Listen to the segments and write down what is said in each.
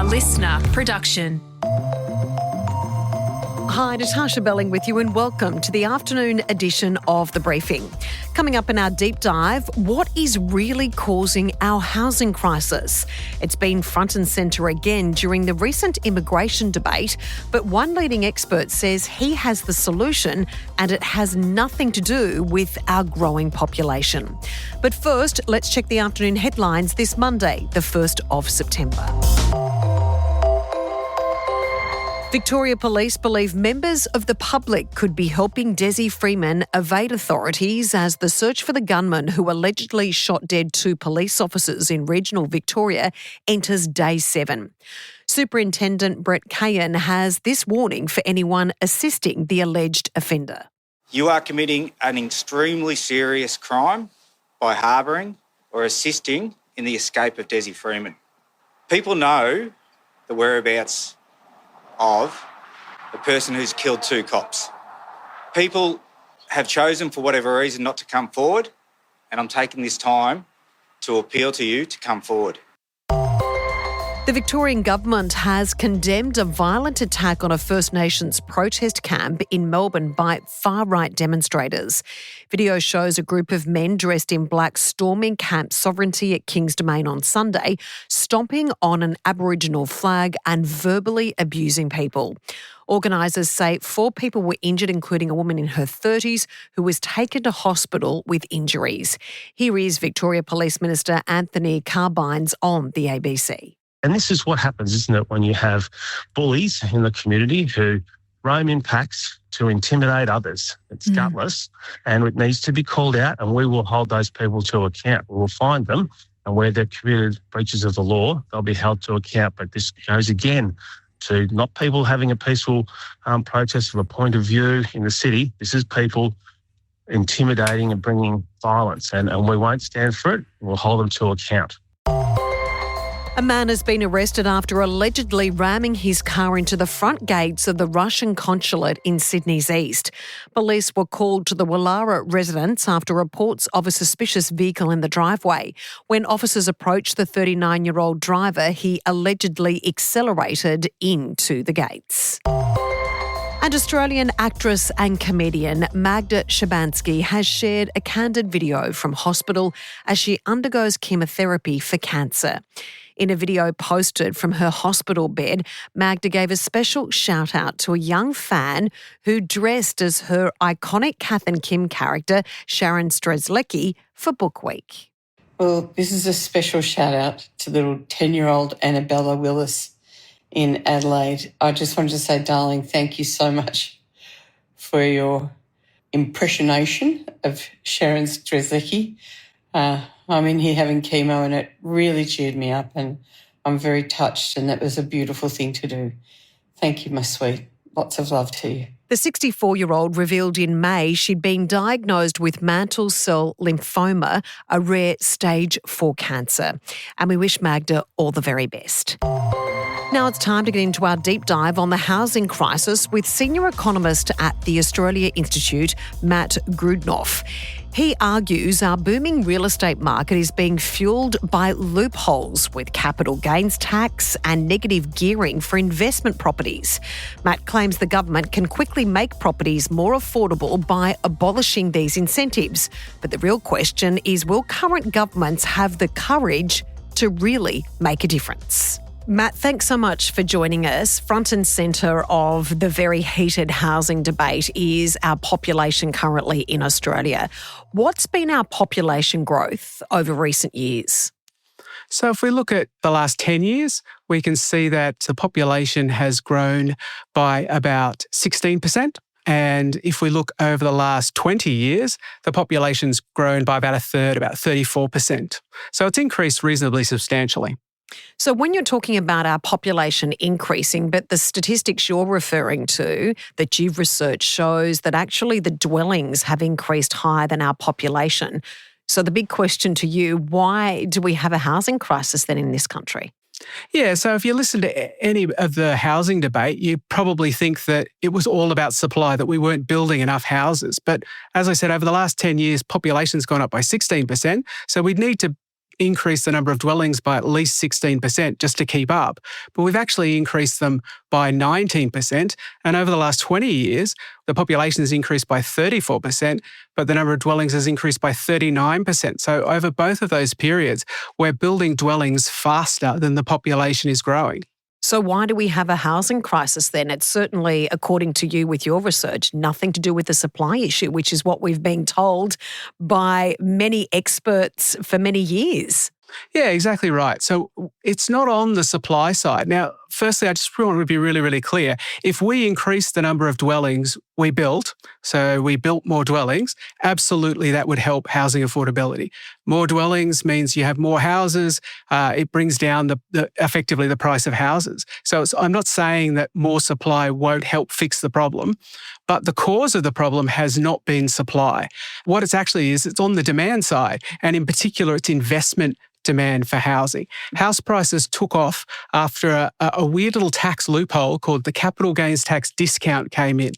listener production. Hi, Natarsha Belling with you and welcome to the afternoon edition of The Briefing. Coming up in our deep dive, what is really causing our housing crisis? It's been front and centre again during the recent immigration debate, but one leading expert says he has the solution and it has nothing to do with our growing population. But first, let's check the afternoon headlines this Monday, the 1st of September. Victoria Police believe members of the public could be helping Dezi Freeman evade authorities as the search for the gunman who allegedly shot dead 2 police officers in regional Victoria enters day 7. Superintendent Brett Cahan has this warning for anyone assisting the alleged offender. You are committing an extremely serious crime by harbouring or assisting in the escape of Dezi Freeman. People know the whereabouts of the person who's killed 2 cops. People have chosen for whatever reason not to come forward, and I'm taking this time to appeal to you to come forward. The Victorian government has condemned a violent attack on a First Nations protest camp in Melbourne by far-right demonstrators. Video shows a group of men dressed in black storming Camp Sovereignty at King's Domain on Sunday, stomping on an Aboriginal flag and verbally abusing people. Organisers say 4 people were injured, including a woman in her 30s who was taken to hospital with injuries. Here is Victoria Police Minister Anthony Carbines on the ABC. And this is what happens, isn't it, when you have bullies in the community who roam in packs to intimidate others. It's gutless and it needs to be called out, and we will hold those people to account. We will find them, and where they've committed breaches of the law, they'll be held to account. But this goes again to not people having a peaceful protest of a point of view in the city. This is people intimidating and bringing violence, and we won't stand for it. We'll hold them to account. A man has been arrested after allegedly ramming his car into the front gates of the Russian consulate in Sydney's east. Police were called to the Wallara residence after reports of a suspicious vehicle in the driveway. When officers approached the 39-year-old driver, he allegedly accelerated into the gates. And Australian actress and comedian Magda Szubanski has shared a candid video from hospital as she undergoes chemotherapy for cancer. In a video posted from her hospital bed, Magda gave a special shout-out to a young fan who dressed as her iconic Kath and Kim character, Sharon Strzelecki, for Book Week. Well, this is a special shout-out to little 10-year-old Annabella Willis in Adelaide. I just wanted to say, darling, thank you so much for your impersonation of Sharon Strzelecki. I'm in here having chemo and it really cheered me up, and I'm very touched, and that was a beautiful thing to do. Thank you, my sweet. Lots of love to you. The 64-year-old revealed in May she'd been diagnosed with mantle cell lymphoma, a rare stage 4 cancer. And we wish Magda all the very best. Now it's time to get into our deep dive on the housing crisis with senior economist at the Australia Institute, Matt Grudnoff. He argues our booming real estate market is being fuelled by loopholes with capital gains tax and negative gearing for investment properties. Matt claims the government can quickly make properties more affordable by abolishing these incentives. But the real question is, will current governments have the courage to really make a difference? Matt, thanks so much for joining us. Front and centre of the very heated housing debate is our population currently in Australia. What's been our population growth over recent years? So if we look at the last 10 years, we can see that the population has grown by about 16%. And if we look over the last 20 years, the population's grown by about a third, about 34%. So it's increased reasonably substantially. So when you're talking about our population increasing, but the statistics you're referring to that you've researched shows that actually the dwellings have increased higher than our population. So the big question to you, why do we have a housing crisis then in this country? Yeah, so if you listen to any of the housing debate, you probably think that it was all about supply, that we weren't building enough houses. But as I said, over the last 10 years, population's gone up by 16%. So we need to increased the number of dwellings by at least 16% just to keep up, but we've actually increased them by 19%. And over the last 20 years, the population has increased by 34%, but the number of dwellings has increased by 39%. So over both of those periods, we're building dwellings faster than the population is growing. So why do we have a housing crisis then? It's certainly, according to you with your research, nothing to do with the supply issue, which is what we've been told by many experts for many years. Yeah, exactly right. So it's not on the supply side. Now, firstly, I just want to be really, really clear. If we increase the number of dwellings we built, so we built more dwellings, absolutely that would help housing affordability. More dwellings means you have more houses. It brings down effectively the price of houses. So I'm not saying that more supply won't help fix the problem, but the cause of the problem has not been supply. What it's actually is, it's on the demand side, and in particular, it's investment demand for housing. House prices took off after a weird little tax loophole called the capital gains tax discount came in.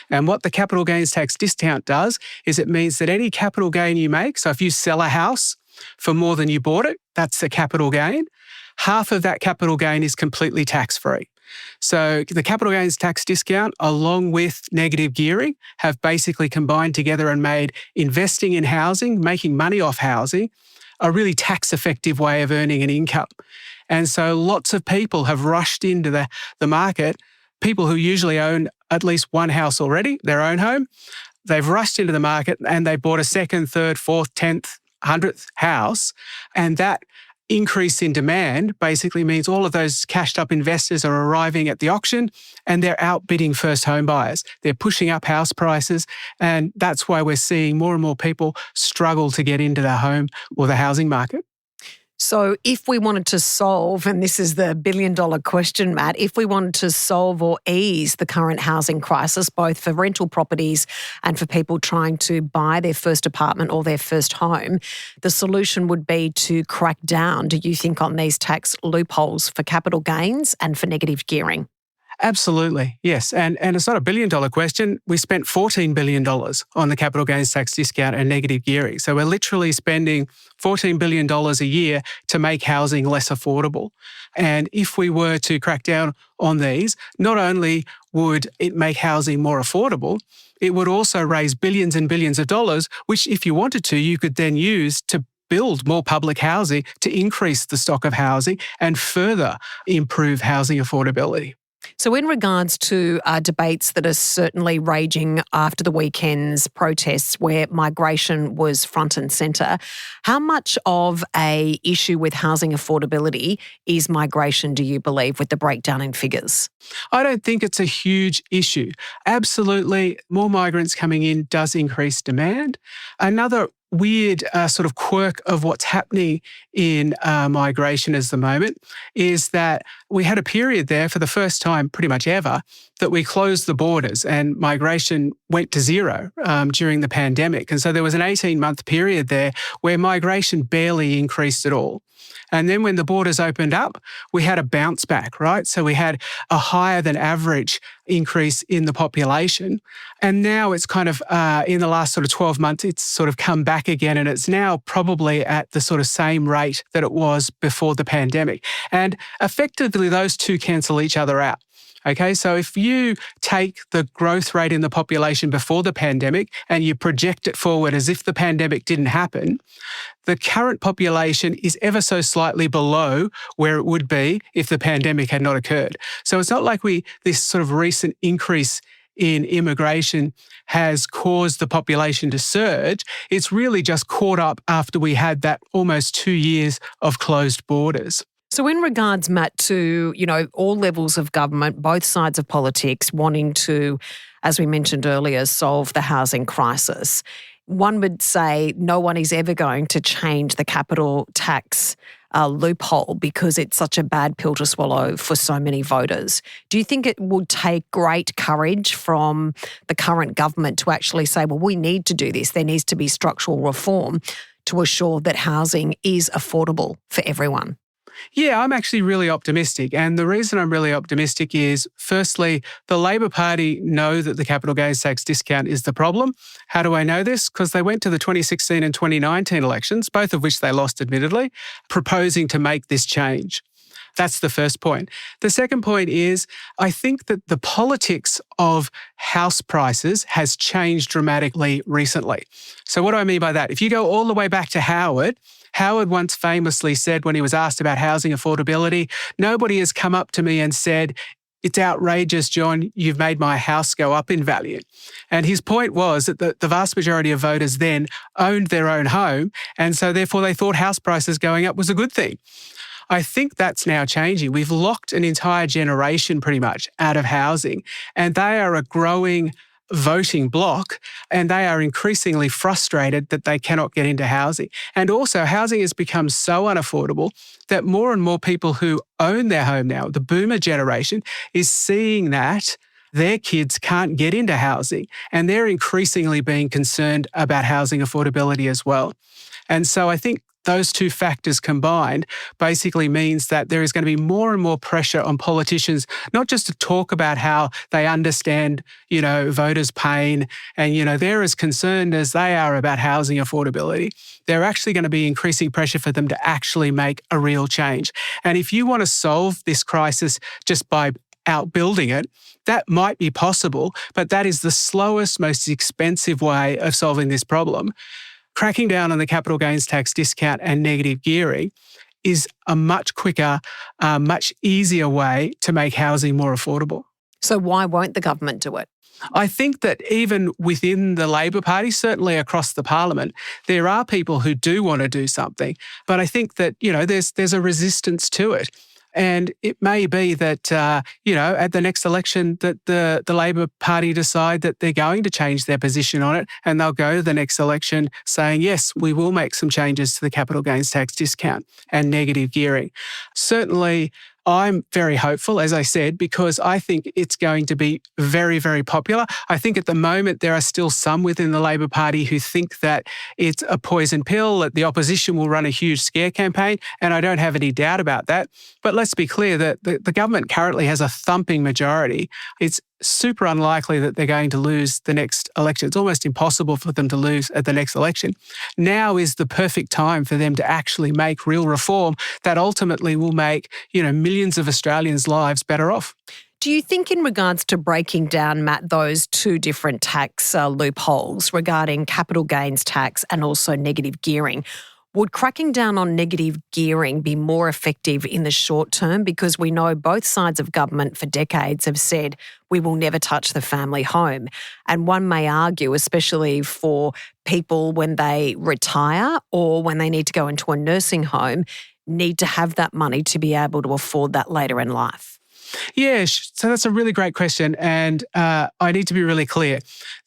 And what the capital gains tax discount does is it means that any capital gain you make, so if you sell a house for more than you bought it, that's a capital gain. Half of that capital gain is completely tax-free. So the capital gains tax discount, along with negative gearing, have basically combined together and made investing in housing, making money off housing, a really tax-effective way of earning an income. And so lots of people have rushed into the market, people who usually own at least one house already, their own home. They've rushed into the market and they bought a second, third, fourth, 10th, 100th house. And that increase in demand basically means all of those cashed up investors are arriving at the auction and they're outbidding first home buyers. They're pushing up house prices, and that's why we're seeing more and more people struggle to get into the home or the housing market. So if we wanted to solve, and this is the billion-dollar question, Matt, if we wanted to solve or ease the current housing crisis, both for rental properties and for people trying to buy their first apartment or their first home, the solution would be to crack down, do you think, on these tax loopholes for capital gains and for negative gearing? Absolutely, yes. And it's not a billion-dollar question. We spent $14 billion on the capital gains tax discount and negative gearing. So we're literally spending $14 billion a year to make housing less affordable. And if we were to crack down on these, not only would it make housing more affordable, it would also raise billions and billions of dollars, which if you wanted to, you could then use to build more public housing to increase the stock of housing and further improve housing affordability. So in regards to debates that are certainly raging after the weekend's protests where migration was front and centre, how much of a issue with housing affordability is migration, do you believe, with the breakdown in figures? I don't think it's a huge issue. Absolutely, more migrants coming in does increase demand. Another weird sort of quirk of what's happening in migration at the moment is that we had a period there for the first time pretty much ever that we closed the borders and migration went to zero during the pandemic. And so there was an 18-month period there where migration barely increased at all. And then when the borders opened up, we had a bounce back, right? So we had a higher than average increase in the population. And now it's kind of, in the last sort of 12 months, it's sort of come back again. And it's now probably at the sort of same rate that it was before the pandemic. And effectively, those two cancel each other out. Okay, so if you take the growth rate in the population before the pandemic and you project it forward as if the pandemic didn't happen, the current population is ever so slightly below where it would be if the pandemic had not occurred. So it's not like this sort of recent increase in immigration has caused the population to surge. It's really just caught up after we had that almost 2 years of closed borders. So in regards, Matt, to, all levels of government, both sides of politics wanting to, as we mentioned earlier, solve the housing crisis, one would say no one is ever going to change the capital tax loophole because it's such a bad pill to swallow for so many voters. Do you think it would take great courage from the current government to actually say, well, we need to do this, there needs to be structural reform to assure that housing is affordable for everyone? Yeah, I'm actually really optimistic. And the reason I'm really optimistic is, firstly, the Labor Party know that the capital gains tax discount is the problem. How do I know this? Because they went to the 2016 and 2019 elections, both of which they lost admittedly, proposing to make this change. That's the first point. The second point is, I think that the politics of house prices has changed dramatically recently. So what do I mean by that? If you go all the way back to Howard once famously said when he was asked about housing affordability, nobody has come up to me and said, "It's outrageous, John, you've made my house go up in value." And his point was that the vast majority of voters then owned their own home, and so therefore they thought house prices going up was a good thing. I think that's now changing. We've locked an entire generation pretty much out of housing, and they are a growing voting bloc, and they are increasingly frustrated that they cannot get into housing. And also, housing has become so unaffordable that more and more people who own their home now, the boomer generation, is seeing that their kids can't get into housing, and they're increasingly being concerned about housing affordability as well. And so I think those two factors combined basically means that there is going to be more and more pressure on politicians, not just to talk about how they understand, voters' pain and, they're as concerned as they are about housing affordability. They're actually going to be increasing pressure for them to actually make a real change. And if you want to solve this crisis just by outbuilding it, that might be possible, but that is the slowest, most expensive way of solving this problem. Cracking down on the capital gains tax discount and negative gearing is a much quicker, much easier way to make housing more affordable. So why won't the government do it? I think that even within the Labor Party, certainly across the parliament, there are people who do want to do something. But I think that, there's a resistance to it. And it may be that, at the next election that the Labor Party decide that they're going to change their position on it, and they'll go to the next election saying, yes, we will make some changes to the capital gains tax discount and negative gearing. Certainly, I'm very hopeful, as I said, because I think it's going to be very, very popular. I think at the moment there are still some within the Labor Party who think that it's a poison pill, that the opposition will run a huge scare campaign, and I don't have any doubt about that. But let's be clear that the government currently has a thumping majority. It's super unlikely that they're going to lose the next election. It's almost impossible for them to lose at the next election. Now is the perfect time for them to actually make real reform that ultimately will make, millions of Australians' lives better off. Do you think in regards to breaking down, Matt, those two different tax loopholes regarding capital gains tax and also negative gearing, would cracking down on negative gearing be more effective in the short term? Because we know both sides of government for decades have said we will never touch the family home. And one may argue, especially for people when they retire or when they need to go into a nursing home, need to have that money to be able to afford that later in life. Yeah, so that's a really great question. And I need to be really clear.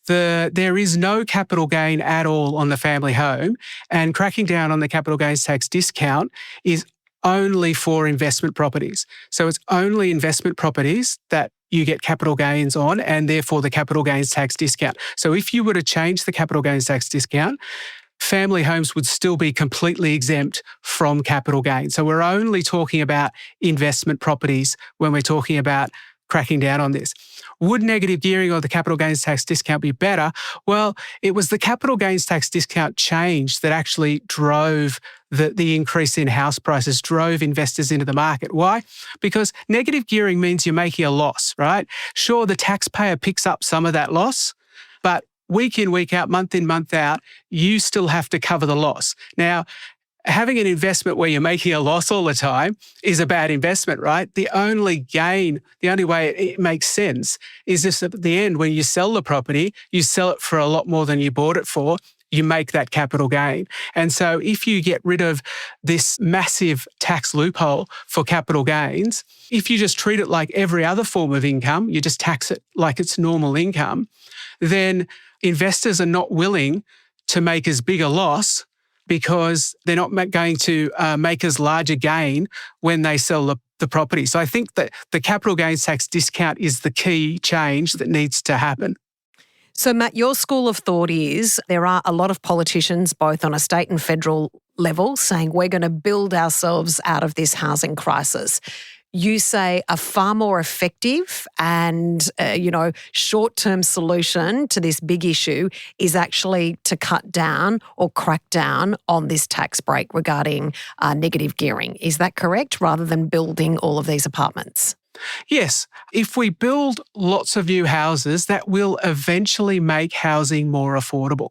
There is no capital gain at all on the family home, and cracking down on the capital gains tax discount is only for investment properties. So it's only investment properties that you get capital gains on, and therefore the capital gains tax discount. So if you were to change the capital gains tax discount, family homes would still be completely exempt from capital gain. So we're only talking about investment properties when we're talking about cracking down on this. Would negative gearing or the capital gains tax discount be better? Well, it was the capital gains tax discount change that actually drove the increase in house prices, drove investors into the market. Why? Because negative gearing means you're making a loss, right? Sure, the taxpayer picks up some of that loss, but week in, week out, month in, month out, you still have to cover the loss. Now, having an investment where you're making a loss all the time is a bad investment, right? The only gain, the only way it makes sense is just at the end, when you sell the property, you sell it for a lot more than you bought it for, you make that capital gain. And so if you get rid of this massive tax loophole for capital gains, if you just treat it like every other form of income, you just tax it like it's normal income, then investors are not willing to make as big a loss because they're not going to make as large a gain when they sell the property. So I think that the capital gains tax discount is the key change that needs to happen. So, Matt, your school of thought is there are a lot of politicians, both on a state and federal level, saying we're going to build ourselves out of this housing crisis. You say a far more effective and, short-term solution to this big issue is actually to cut down or crack down on this tax break regarding negative gearing. Is that correct? Rather than building all of these apartments? Yes, if we build lots of new houses, that will eventually make housing more affordable.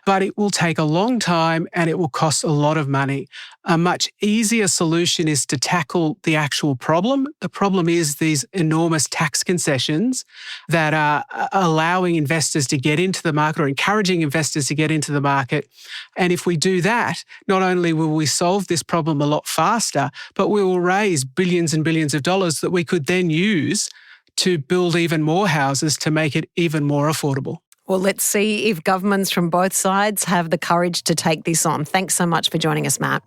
But it will take a long time and it will cost a lot of money. A much easier solution is to tackle the actual problem. The problem is these enormous tax concessions that are allowing investors to get into the market or encouraging investors to get into the market. And if we do that, not only will we solve this problem a lot faster, but we will raise billions and billions of dollars that we could then use to build even more houses to make it even more affordable. Well, let's see if governments from both sides have the courage to take this on. Thanks so much for joining us, Matt.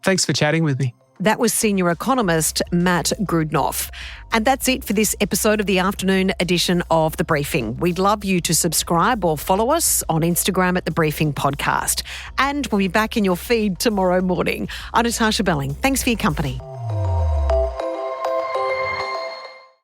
Thanks for chatting with me. That was senior economist Matt Grudnoff. And that's it for this episode of the afternoon edition of The Briefing. We'd love you to subscribe or follow us on Instagram at The Briefing Podcast. And we'll be back in your feed tomorrow morning. I'm Natarsha Belling. Thanks for your company.